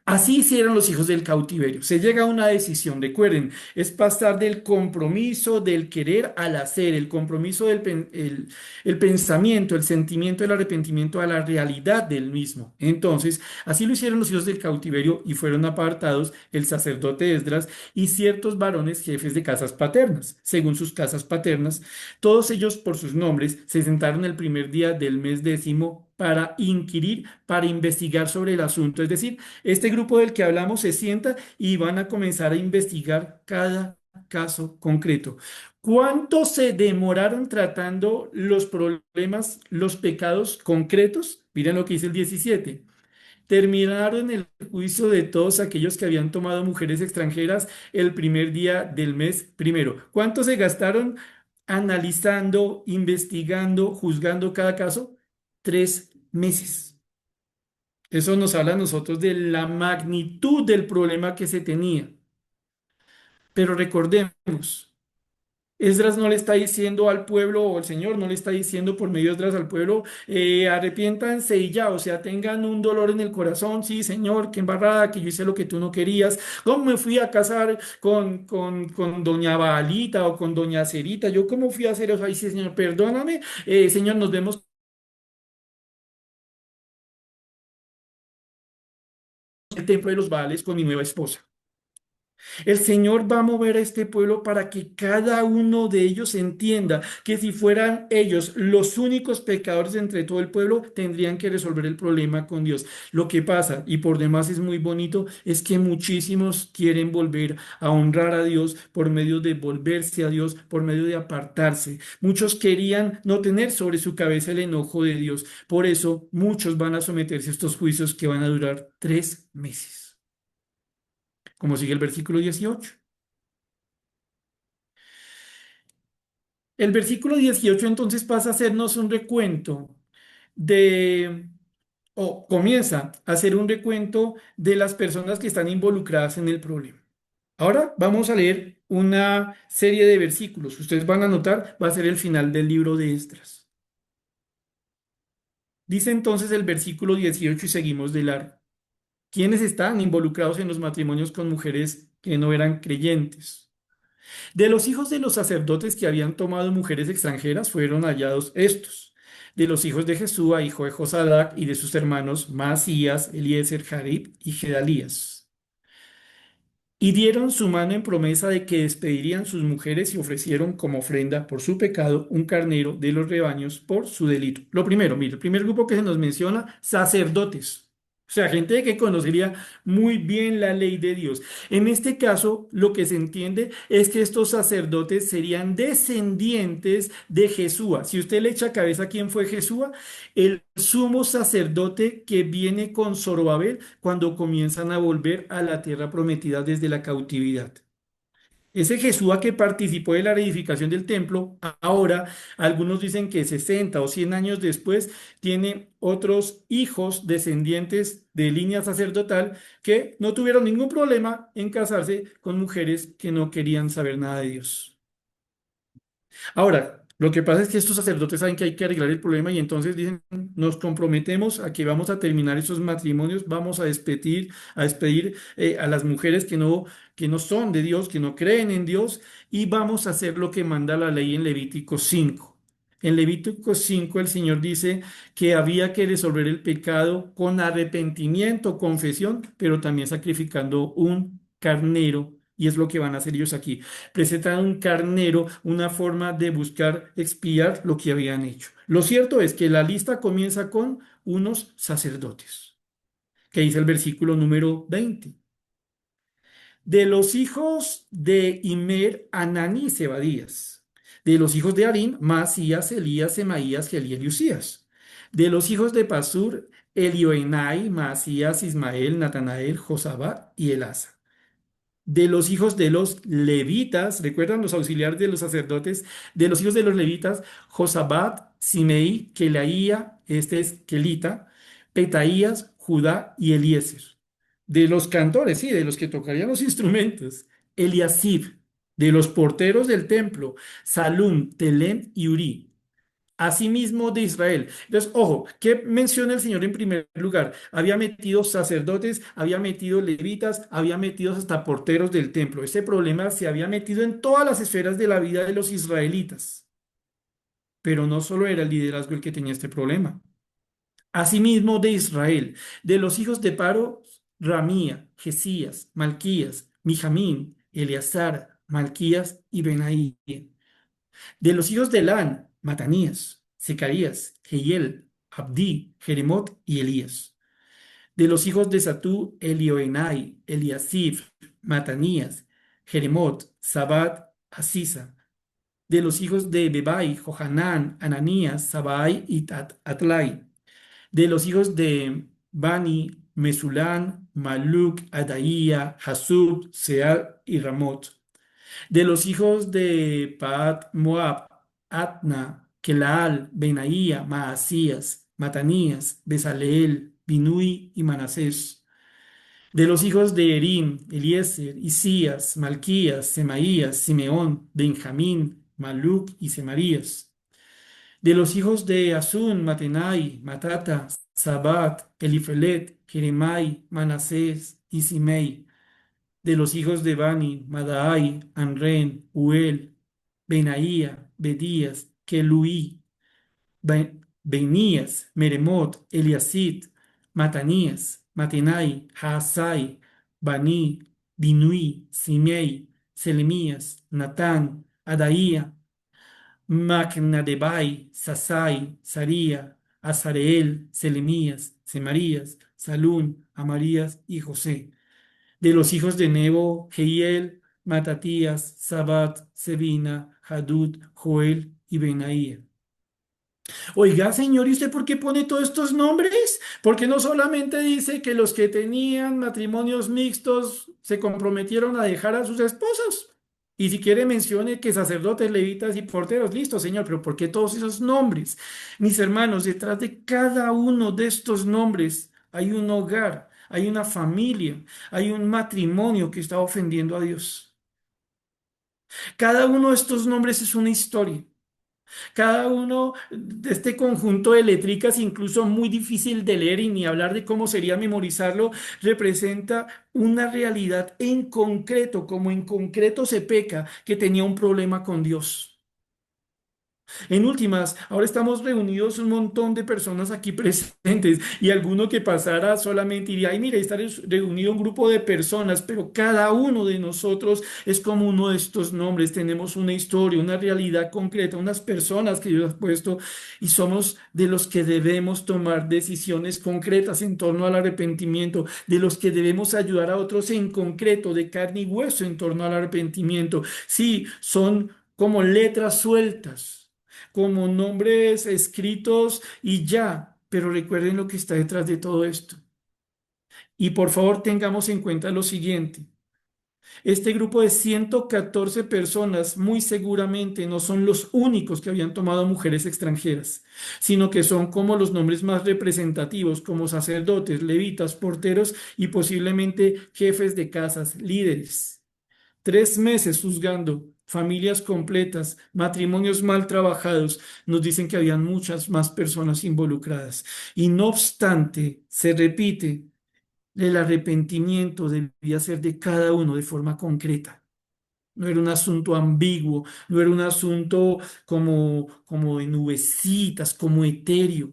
Así hicieron los hijos del cautiverio. Se llega a una decisión, recuerden, es pasar del compromiso del querer al hacer, el compromiso el pensamiento, el sentimiento del arrepentimiento a la realidad del mismo. Entonces, así lo hicieron los hijos del cautiverio y fueron apartados el sacerdote Esdras y ciertos varones jefes de casas paternas, según sus casas paternas. Todos ellos por sus nombres se sentaron el primer día del mes décimo para inquirir, para investigar sobre el asunto. Es decir, este grupo del que hablamos se sienta y van a comenzar a investigar cada caso concreto. ¿Cuánto se demoraron tratando los problemas, los pecados concretos? Miren lo que dice el 17. Terminaron el juicio de todos aquellos que habían tomado mujeres extranjeras el primer día del mes primero. ¿Cuánto se gastaron analizando, investigando, juzgando cada caso? 3 meses. Eso nos habla a nosotros de la magnitud del problema que se tenía. Pero recordemos, Esdras no le está diciendo al pueblo, o el Señor no le está diciendo por medio de Esdras al pueblo, arrepiéntanse y ya, o sea, tengan un dolor en el corazón, sí, Señor, qué embarrada, que yo hice lo que tú no querías, cómo me fui a casar con doña Baalita o con doña Cerita, yo cómo fui a hacer eso, ay, sí, Señor, perdóname, Señor, nos vemos en el templo de los Baales con mi nueva esposa. El Señor va a mover a este pueblo para que cada uno de ellos entienda que si fueran ellos los únicos pecadores entre todo el pueblo, tendrían que resolver el problema con Dios. Lo que pasa, y por demás es muy bonito, es que muchísimos quieren volver a honrar a Dios por medio de volverse a Dios, por medio de apartarse. Muchos querían no tener sobre su cabeza el enojo de Dios. Por eso muchos van a someterse a estos juicios que van a durar 3 meses. Como sigue el versículo 18. El versículo 18 entonces pasa a hacernos un recuento de, o comienza a hacer un recuento de las personas que están involucradas en el problema. Ahora vamos a leer una serie de versículos. Ustedes van a notar, va a ser el final del libro de Esdras. Dice entonces el versículo 18 y seguimos de largo. ¿Quiénes están involucrados en los matrimonios con mujeres que no eran creyentes? De los hijos de los sacerdotes que habían tomado mujeres extranjeras fueron hallados estos. De los hijos de Jesúa, hijo de Josadac, y de sus hermanos Masías, Eliezer, Jarib y Gedalías. Y dieron su mano en promesa de que despedirían sus mujeres y ofrecieron como ofrenda por su pecado un carnero de los rebaños por su delito. Lo primero, mire, el primer grupo que se nos menciona, sacerdotes. O sea, gente que conocería muy bien la ley de Dios. En este caso, lo que se entiende es que estos sacerdotes serían descendientes de Jesúa. Si usted le echa cabeza a quién fue Jesúa, el sumo sacerdote que viene con Zorobabel cuando comienzan a volver a la tierra prometida desde la cautividad. Ese Jesúa que participó de la reedificación del templo, ahora algunos dicen que 60 o 100 años después tiene otros hijos descendientes de línea sacerdotal que no tuvieron ningún problema en casarse con mujeres que no querían saber nada de Dios. Ahora, lo que pasa es que estos sacerdotes saben que hay que arreglar el problema y entonces dicen, nos comprometemos a que vamos a terminar esos matrimonios, vamos a despedir a las mujeres que no son de Dios, que no creen en Dios y vamos a hacer lo que manda la ley en Levítico 5. En Levítico 5 el Señor dice que había que resolver el pecado con arrepentimiento, confesión, pero también sacrificando un carnero. Y es lo que van a hacer ellos aquí. Presentan un carnero, una forma de buscar expiar lo que habían hecho. Lo cierto es que la lista comienza con unos sacerdotes, que dice el versículo número 20. De los hijos de Imer, Anani y Zebadías. De los hijos de Arim, Masías, Elías, Semaías, Geliel y Usías. De los hijos de Pasur, Elioenai, Masías, Ismael, Natanael, Josabad y Elasa. De los hijos de los levitas, ¿recuerdan los auxiliares de los sacerdotes? De los hijos de los levitas, Josabad, Simei, Kelaía, este es Kelita, Petaías, Judá y Eliezer. De los cantores, sí, de los que tocarían los instrumentos, Eliasib. de los porteros del templo, Salum, Telem y Uri. Asimismo de Israel. Entonces, ojo, ¿qué menciona el Señor en primer lugar? Había metido sacerdotes, había metido levitas, había metido hasta porteros del templo. Este problema se había metido en todas las esferas de la vida de los israelitas. Pero no solo era el liderazgo el que tenía este problema. Asimismo de Israel, de los hijos de Paro, Ramía, Jesías, Malquías, Mijamín, Eleazar, Malquías y Benaí. De los hijos de Elán, Matanías, Secarías, Jehiel, Abdí, Jeremot y Elías. De los hijos de Satú, Elioenai, Eliasif, Matanías, Jeremot, Sabat, Asisa. De los hijos de Bebai, Johanán, Ananías, Sabai y Atlai. De los hijos de Bani, Mesulán, Maluc, Adaía, Hasub, Seal y Ramot. De los hijos de Paat Moab, Atna, Kelaal, Benaía, Maasías, Matanías, Besaleel, Binui y Manasés. De los hijos de Erim, Eliezer, Isías, Malquías, Semaías, Simeón, Benjamín, Maluc y Semarías. De los hijos de Asún, Matenai, Matata, Sabat, Elifelet, Jeremai, Manasés y Simei. De los hijos de Bani, Madai, Anren, Uel, Benaía, Bedías, Keluí, Benías, Meremot, Eliasid, Matanías, Matenai, Haasai, Bani, Binui, Simei, Selemías, Natán, Adaía, Macnadebai, Sasai, Saría, Azareel, Selemías, Semarías, Salún, Amarías y José. De los hijos de Nebo, Jehiel, Matatías, Sabat, Sebina, Hadud, Joel y Benaía. Oiga, señor, ¿y usted por qué pone todos estos nombres? Porque no solamente dice que los que tenían matrimonios mixtos se comprometieron a dejar a sus esposas. Y si quiere mencione que sacerdotes, levitas y porteros, listo, señor, pero ¿por qué todos esos nombres? Mis hermanos, detrás de cada uno de estos nombres hay un hogar, hay una familia, hay un matrimonio que está ofendiendo a Dios. Cada uno de estos nombres es una historia. Cada uno de este conjunto de letricas, incluso muy difícil de leer y ni hablar de cómo sería memorizarlo, representa una realidad en concreto, como en concreto se peca, que tenía un problema con Dios. En últimas, ahora estamos reunidos un montón de personas aquí presentes y alguno que pasara solamente diría, ay, mira, está reunido un grupo de personas, pero cada uno de nosotros es como uno de estos nombres. Tenemos una historia, una realidad concreta, unas personas que Dios ha puesto y somos de los que debemos tomar decisiones concretas en torno al arrepentimiento, de los que debemos ayudar a otros en concreto, de carne y hueso en torno al arrepentimiento. Sí, son como letras sueltas como nombres escritos y ya, pero recuerden lo que está detrás de todo esto. Y por favor tengamos en cuenta lo siguiente. Este grupo de 114 personas muy seguramente no son los únicos que habían tomado mujeres extranjeras, sino que son como los nombres más representativos, como sacerdotes, levitas, porteros y posiblemente jefes de casas, líderes. 3 meses juzgando familias completas, matrimonios mal trabajados, nos dicen que habían muchas más personas involucradas. Y no obstante, se repite, el arrepentimiento debía ser de cada uno de forma concreta. No era un asunto ambiguo, no era un asunto como de nubecitas, como etéreo.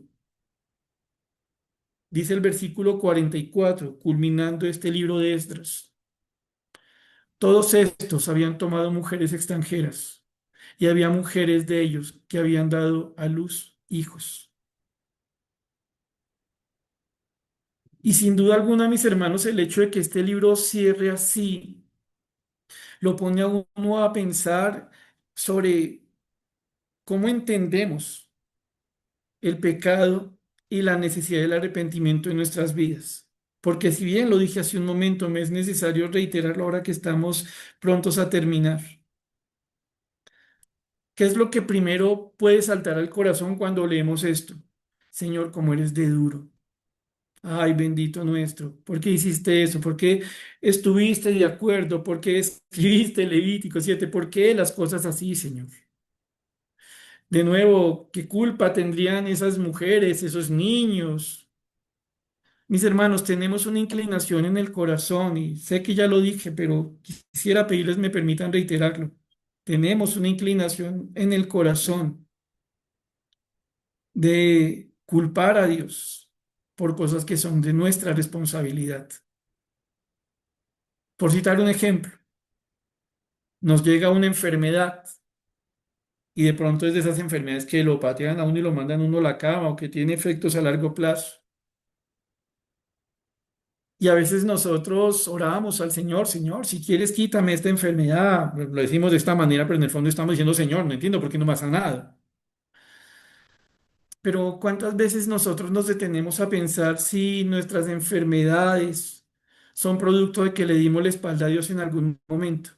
Dice el versículo 44, culminando este libro de Esdras. Todos estos habían tomado mujeres extranjeras y había mujeres de ellos que habían dado a luz hijos. Y sin duda alguna, mis hermanos, el hecho de que este libro cierre así lo pone a uno a pensar sobre cómo entendemos el pecado y la necesidad del arrepentimiento en nuestras vidas. Porque si bien lo dije hace un momento, me es necesario reiterarlo ahora que estamos prontos a terminar. ¿Qué es lo que primero puede saltar al corazón cuando leemos esto? Señor, cómo eres de duro. Ay, bendito nuestro, ¿por qué hiciste eso? ¿Por qué estuviste de acuerdo? ¿Por qué escribiste Levítico 7? ¿Por qué las cosas así, Señor? De nuevo, ¿qué culpa tendrían esas mujeres, esos niños? Mis hermanos, tenemos una inclinación en el corazón y sé que ya lo dije, pero quisiera pedirles me permitan reiterarlo. Tenemos una inclinación en el corazón de culpar a Dios por cosas que son de nuestra responsabilidad. Por citar un ejemplo, nos llega una enfermedad y de pronto es de esas enfermedades que lo patean a uno y lo mandan a uno a la cama o que tiene efectos a largo plazo. Y a veces nosotros oramos al Señor, Señor, si quieres quítame esta enfermedad. Lo decimos de esta manera, pero en el fondo estamos diciendo, Señor, no entiendo por qué no me ha sanado. Pero ¿cuántas veces nosotros nos detenemos a pensar si nuestras enfermedades son producto de que le dimos la espalda a Dios en algún momento?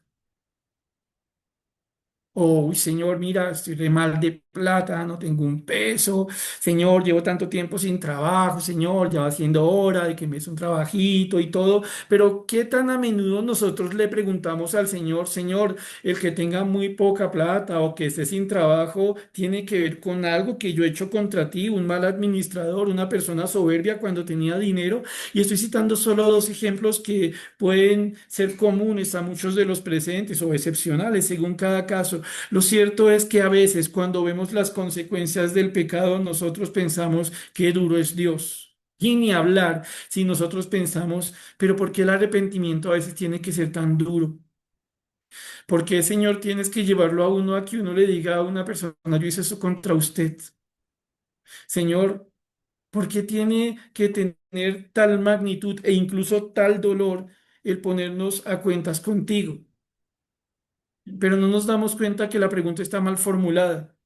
Oh, uy, Señor, mira, estoy re mal de plata, no tengo un peso. Señor, llevo tanto tiempo sin trabajo. Señor, ya va siendo hora de que me des un trabajito y todo. Pero ¿qué tan a menudo nosotros le preguntamos al Señor, Señor, el que tenga muy poca plata o que esté sin trabajo, tiene que ver con algo que yo he hecho contra ti, un mal administrador, una persona soberbia cuando tenía dinero? Y estoy citando solo dos ejemplos que pueden ser comunes a muchos de los presentes o excepcionales según cada caso. Lo cierto es que a veces cuando vemos las consecuencias del pecado, nosotros pensamos qué duro es Dios. Y ni hablar si nosotros pensamos, pero ¿por qué el arrepentimiento a veces tiene que ser tan duro? ¿Por qué, Señor, tienes que llevarlo a uno a que uno le diga a una persona, yo hice eso contra usted? Señor, ¿por qué tiene que tener tal magnitud e incluso tal dolor el ponernos a cuentas contigo? Pero no nos damos cuenta que la pregunta está mal formulada,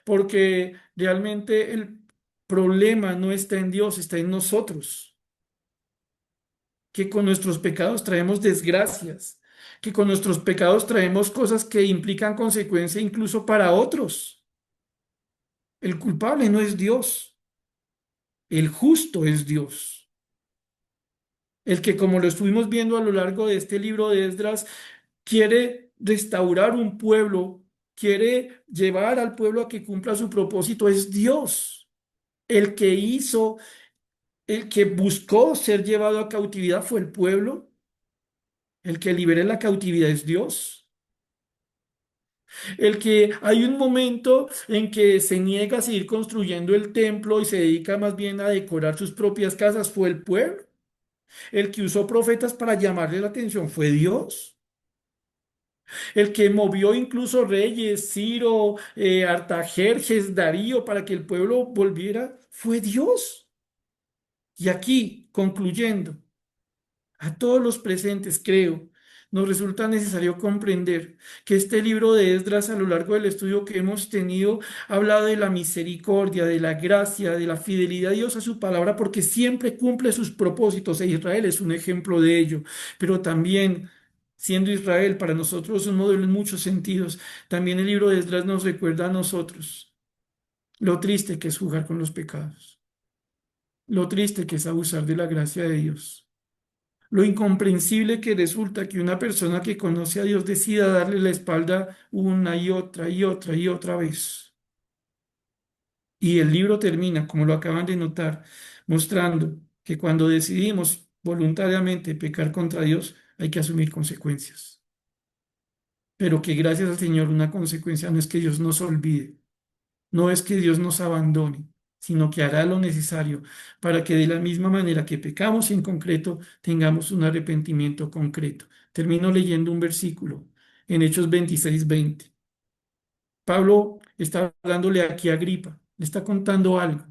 porque realmente el problema no está en Dios, está en nosotros, que con nuestros pecados traemos desgracias, que con nuestros pecados traemos cosas que implican consecuencia incluso para otros. El culpable no es Dios, el justo es Dios. El que, como lo estuvimos viendo a lo largo de este libro de Esdras, quiere restaurar un pueblo, quiere llevar al pueblo a que cumpla su propósito, es Dios. El que hizo, el que buscó ser llevado a cautividad fue el pueblo. El que libera la cautividad es Dios. El que hay un momento en que se niega a seguir construyendo el templo y se dedica más bien a decorar sus propias casas fue el pueblo. El que usó profetas para llamarle la atención fue Dios. El que movió incluso reyes, Ciro, Artajerjes, Darío, para que el pueblo volviera, fue Dios. Y aquí, concluyendo, a todos los presentes, creo, nos resulta necesario comprender que este libro de Esdras, a lo largo del estudio que hemos tenido, habla de la misericordia, de la gracia, de la fidelidad de Dios a su palabra, porque siempre cumple sus propósitos, e Israel es un ejemplo de ello. Pero también, siendo Israel para nosotros un modelo en muchos sentidos, también el libro de Esdras nos recuerda a nosotros lo triste que es jugar con los pecados, lo triste que es abusar de la gracia de Dios. Lo incomprensible que resulta que una persona que conoce a Dios decida darle la espalda una y otra y otra y otra vez. Y el libro termina, como lo acaban de notar, mostrando que cuando decidimos voluntariamente pecar contra Dios, hay que asumir consecuencias. Pero que gracias al Señor una consecuencia no es que Dios nos olvide, no es que Dios nos abandone, sino que hará lo necesario para que de la misma manera que pecamos en concreto, tengamos un arrepentimiento concreto. Termino leyendo un versículo en Hechos 26:20. Pablo está hablándole aquí a Agripa, le está contando algo.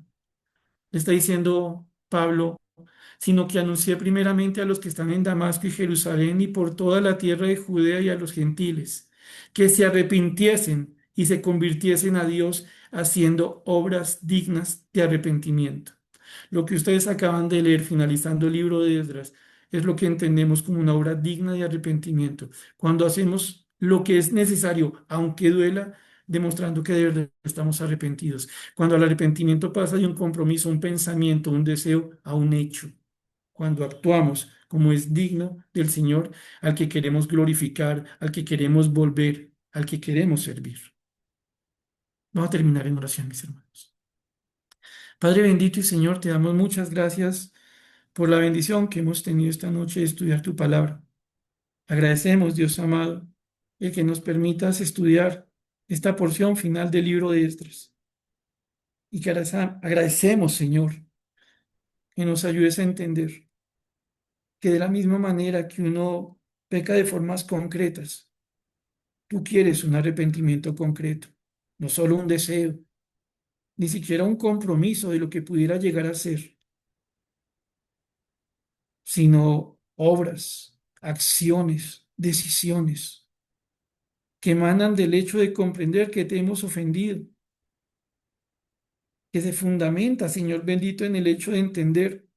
Le está diciendo Pablo, sino que anuncié primeramente a los que están en Damasco y Jerusalén y por toda la tierra de Judea y a los gentiles, que se arrepintiesen y se convirtiesen a Dios haciendo obras dignas de arrepentimiento. Lo que ustedes acaban de leer finalizando el libro de Esdras es lo que entendemos como una obra digna de arrepentimiento. Cuando hacemos lo que es necesario, aunque duela, demostrando que de verdad estamos arrepentidos. Cuando el arrepentimiento pasa de un compromiso, un pensamiento, un deseo a un hecho, cuando actuamos como es digno del Señor, al que queremos glorificar, al que queremos volver, al que queremos servir. Vamos a terminar en oración, mis hermanos. Padre bendito y Señor, te damos muchas gracias por la bendición que hemos tenido esta noche de estudiar tu palabra. Agradecemos, Dios amado, el que nos permitas estudiar esta porción final del libro de Esdras. Y que agradecemos, Señor, que nos ayudes a entender que de la misma manera que uno peca de formas concretas, tú quieres un arrepentimiento concreto, no solo un deseo, ni siquiera un compromiso de lo que pudiera llegar a ser, sino obras, acciones, decisiones que emanan del hecho de comprender que te hemos ofendido, que se fundamenta, Señor bendito, en el hecho de entender,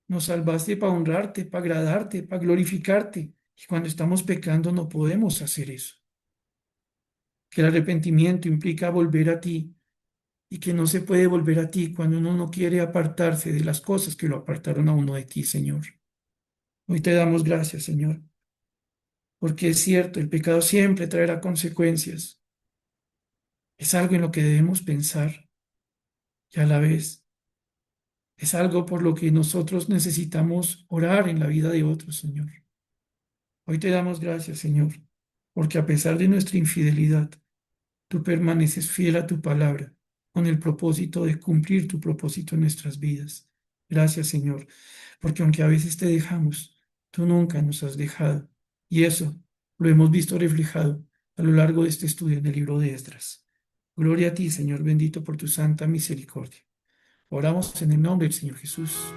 nos salvaste para honrarte, para agradarte, para glorificarte, y cuando estamos pecando no podemos hacer eso. Que el arrepentimiento implica volver a ti y que no se puede volver a ti cuando uno no quiere apartarse de las cosas que lo apartaron a uno de ti, Señor. Hoy te damos gracias, Señor, porque es cierto, el pecado siempre traerá consecuencias. Es algo en lo que debemos pensar y a la vez es algo por lo que nosotros necesitamos orar en la vida de otros, Señor. Hoy te damos gracias, Señor, porque a pesar de nuestra infidelidad, tú permaneces fiel a tu palabra con el propósito de cumplir tu propósito en nuestras vidas. Gracias, Señor, porque aunque a veces te dejamos, tú nunca nos has dejado. Y eso lo hemos visto reflejado a lo largo de este estudio en el libro de Esdras. Gloria a ti, Señor bendito, por tu santa misericordia. Oramos en el nombre del Señor Jesús.